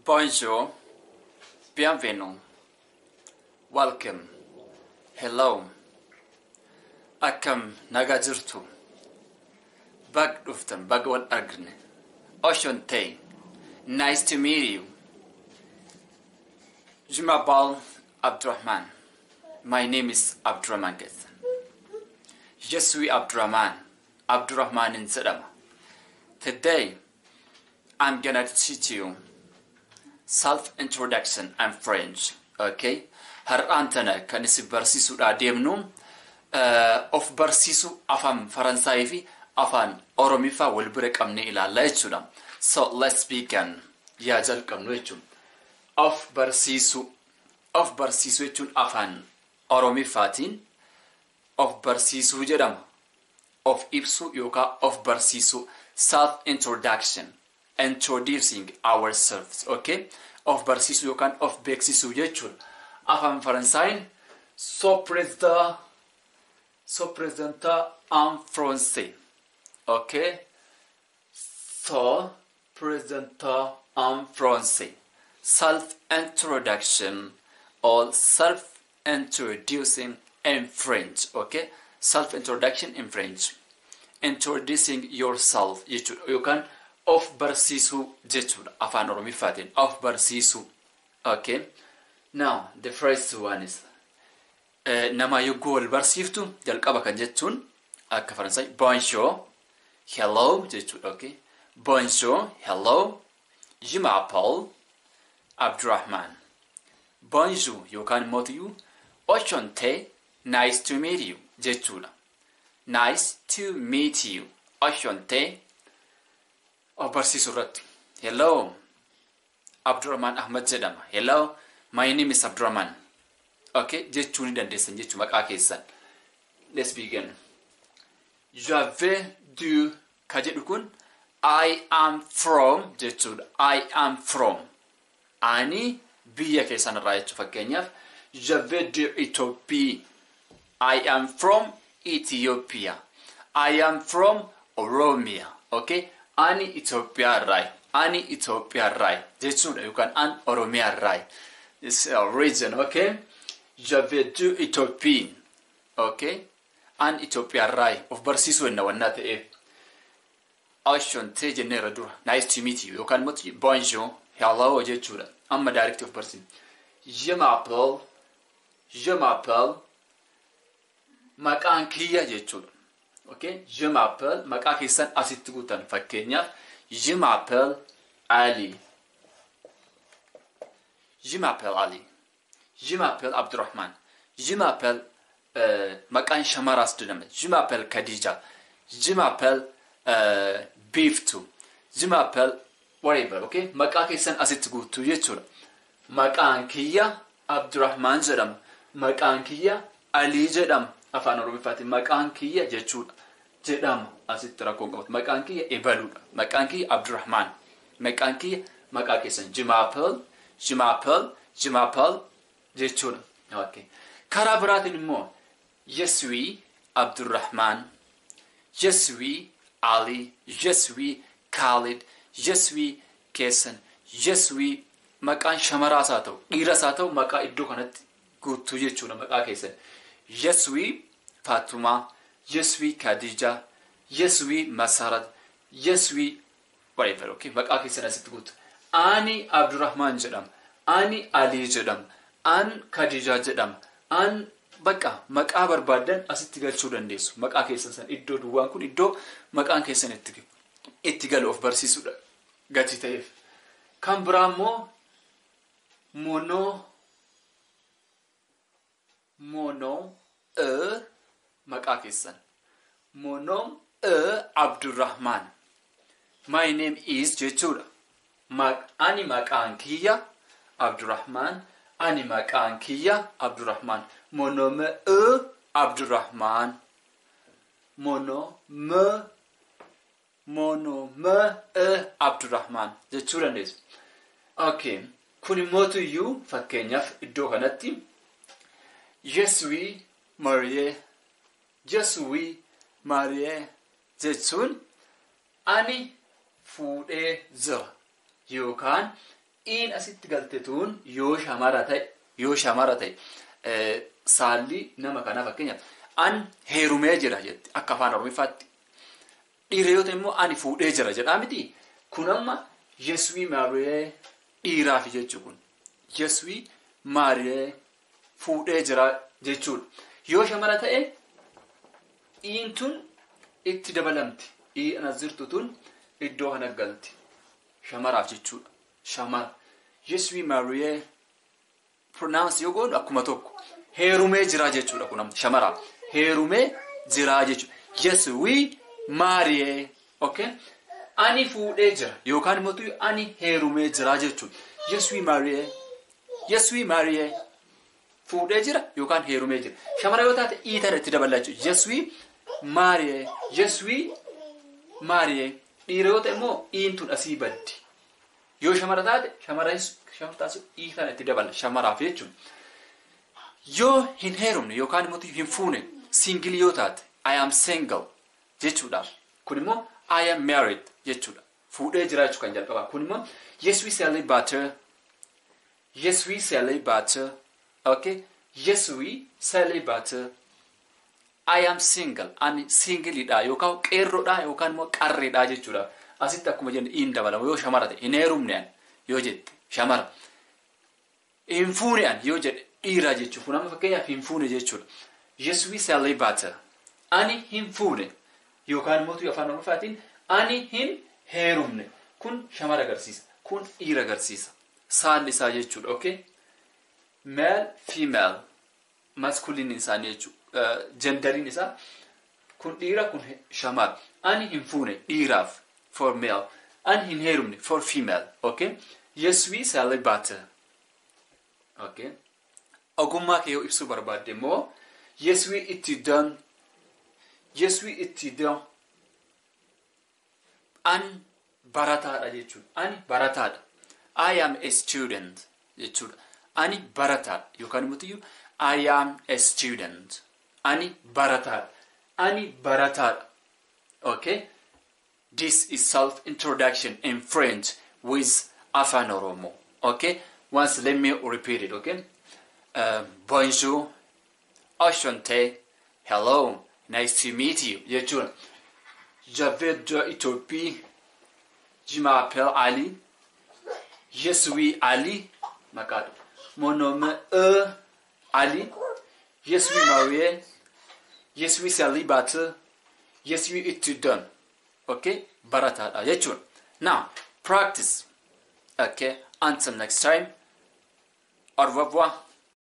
Bonjour, bienvenue, welcome, hello, akkam nagaa jirtu, baga dhuftan, baga wal argne, oshantay, nice to meet you. Je m'appelle Abdurrahman. My name is Abdurrahman Gethan. Je suis Abdurrahman in Sedama. Today, I'm gonna teach you self-introduction and French, okay? Har'aantana kan isin barsiisuudha deemnu of barsiisu afaan Faransaayii fi afaan Oromiffaa wal bira qabnee ilaalla jechuudha. So let's begin. Yaa jalqabnu jechuun of barsiisu jechuun afaan Oromiffaatiin of barsiisuu jedhama. Of ibsu yookaan of barsiisu self-introduction. Introducing ourselves, okay? Of barsiisu yookaan of beeksisuu jechuudha. Afaan Faransaayii so présentant en français, okay? So présentant en français. Self-introduction or self-introducing in French, okay? Self-introduction in French. Introducing yourself jechuudha yookaan of barsiisu jechuudha afaan Oromiffaatiin of barsiisu, okay? Now the first one is nama yogguu wal barsiiftu jalqaba kan jechuun akka Faransaay bonjour, hello jechuudha, okay? Bonjour, hello, je m'appelle Abdurrahman. Bonjour yookaan mootiyyuu enchanté, nice to meet you jechuudha. Nice to meet you, enchanté. Of barsiisu irratti hello, Abdurrahman Ahmad jedhama. Hello, my name is Abdurrahman. Okay, jechuu ni dandeessan jechuu maqaa keessan. Let's begin. J'avais dû ka jedhu kun I am from jechuudha. I am from. Ani biyya keessan irraa jechuu fakkeenyaaf j'avais dû Ethiopia. I am from Ethiopia. I am from Oromia. Okay? Ani Ethiopia Rai. Jechuudha yookaan an Oromiyaa Rai. It's a region, okay? J'avais dû Ethiopia. Okay? An Ethiopia Rai. Of barsiisuu enna wannaa ta'eef. Enchanté jenneera dura. Nice to meet you. Yookaan moti bonjour, hello jechuudha. Amma direct of barsiin. Je m'appelle maqaan kiyya jechuudha. Okay? Je m'appelle maqaa keessan asitti guutan fakkeenyaaf je m'appelle Ali. Je m'appelle Abdurrahman. Je m'appelle maqaan shamaraas jedhama. Je m'appelle Khadija. Je m'appelle Biftu. Je m'appelle whatever, okay? Maqaa keessan asitti guutuu jechuudha. Maqaan kiyya Abdurrahman jedhama. Maqaan kiyya Ali jedhama. Afaan Oromiffaatiin maqaan kiyya jechuudha. Jedhama asitti rakkoon qabatu. Maqaan kiyya ebaluudha. Maqaan kiyya Abdurrahman. Maqaan kiyya maqaa keessan je m'appelle jechuudha. Okay. Karaa biraatiin immoo je suis Abdurrahman, je suis Ali, je suis Khalid, je suis keessan, je suis maqaan shamaraas haa ta'u dhiiras haa ta'u maqaa iddoo kanatti guutuu jechuudha maqaa keessan. Je suis Fatuma, je suis Khadija, je suis Masarat, je suis whatever, okay? Maqaa keessan asitti guutu. Ani Abdurrahman jedhama. Ani Ali jedhama. An Khadija jedhama. An baqa maqaa barbaadan asitti galchuu dandeessu. Maqaa keessan san iddoo duwwaan kun iddoo maqaan keessan itti galu of barsiisuudha gati ta'eef. Kan biraa immoo mono maqaa keessan. Monom Abdurrahman. My name is jechuudha. Ani maqaan kiyya Abdurrahman. Ani maqaan kiyya Abdurrahman. Monom Abdurrahman. Monom Abdurrahman jechuu dandeessu. Okay. Kun immootuyyuu fakkeenyaaf iddoo kanatti je suis marié jechuun ani fuudhee jira yookaan in asitti galtetuun yoo shamara ta'e saalli nama kana fakkeenyaaf an heerumee jira jetti akka afaan Oromoofaatti. Dhiira yoo ta'e immoo ani fuudhee jira jedhaa miti. Kun amma Yeswii maariyee dhiiraaf jechuu kun. Yeswii maariyee fuudhee jira jechuudha. Yoo shamara ta'e iintun itti dabalamti. Anas jirtu tun iddoo kana galti. Shamaraaf jechuudha. Shamara. Yeswii maariyee pronounce yoo goonu akkuma tokko. Heerumee jira jechuudha kun amma shamaraaf. Heerumee jira jechuudha. Yeswii maariyee. Okay? Ani fuudhee jira yookaan immoo ani heerumee jira jechuudha. Yeswii maariyee fuudhee jira yookaan heerumee jira. Shamara yoo taate iitan itti dabala jechuudha. Yeswii maariyee dhiira yoo ta'e immoo iintun asii baddi. Yoo shamara taate shamara iitan itti dabala shamaraaf jechuudha. Yoo hin heerumne yookaan immoo hin fuune single yoo taate I am single jechuudha. Kun immoo I am married jechuudha. Fuudhee jira jechuudha kan jalqabaa. Kun immoo Yeswii celibaate. Okay? Yeswii celibaate. I am single. Ani singleidha yookaan qeerroodha yookaan immoo qarreedha jechuudha. Asitti akkuma jenne in dabalama yoo shamara ta'e hin heerumne yoo jette shamara. Hin fuune yoo jedhe dhiira jechuudha. Kun amma fakkeenyaaf hin fuune jechuudha. Yeswii celibaate. Ani hin fuune. Yookaan immoo afaan Oromootiin ani hin heerumne. Kun shamara agarsiisa. Kun dhiira agarsiisa. Saalli isaa jechuudha. Okay? Male, female. Masculine isaanii jechuudha. Genderiin isaa. Kun dhiira kun shamara. Ani hin fuune dhiiraaf for male. Ani hin heerumne for female. Okay? Yeswii celibaate. Okay? Ogummaa kee yoo ibsuu barbaadde immoo Yeswii itti dan. Yeswii itti dan. Ani barataadha jechuudha. Ani barataadha. I am a student jechuudha. Ani barataadha yookaan immoo I am a student. Ani barataadha. Ani barataadha. Okay? This is self-introduction in French with afaan Oromoo. Okay? Once let me repeat it. Okay? Bonjour. Enchanté. Hello. Nice to meet you. jechuudha. Je viens d'Éthiopie. Je m'appelle Ali. Je suis Ali. Mon nom est Ali. Je suis marié. Je suis célibataire. Je suis étudiant. Okay? Baratada. Now, practice. Okay? Until next time. Au revoir.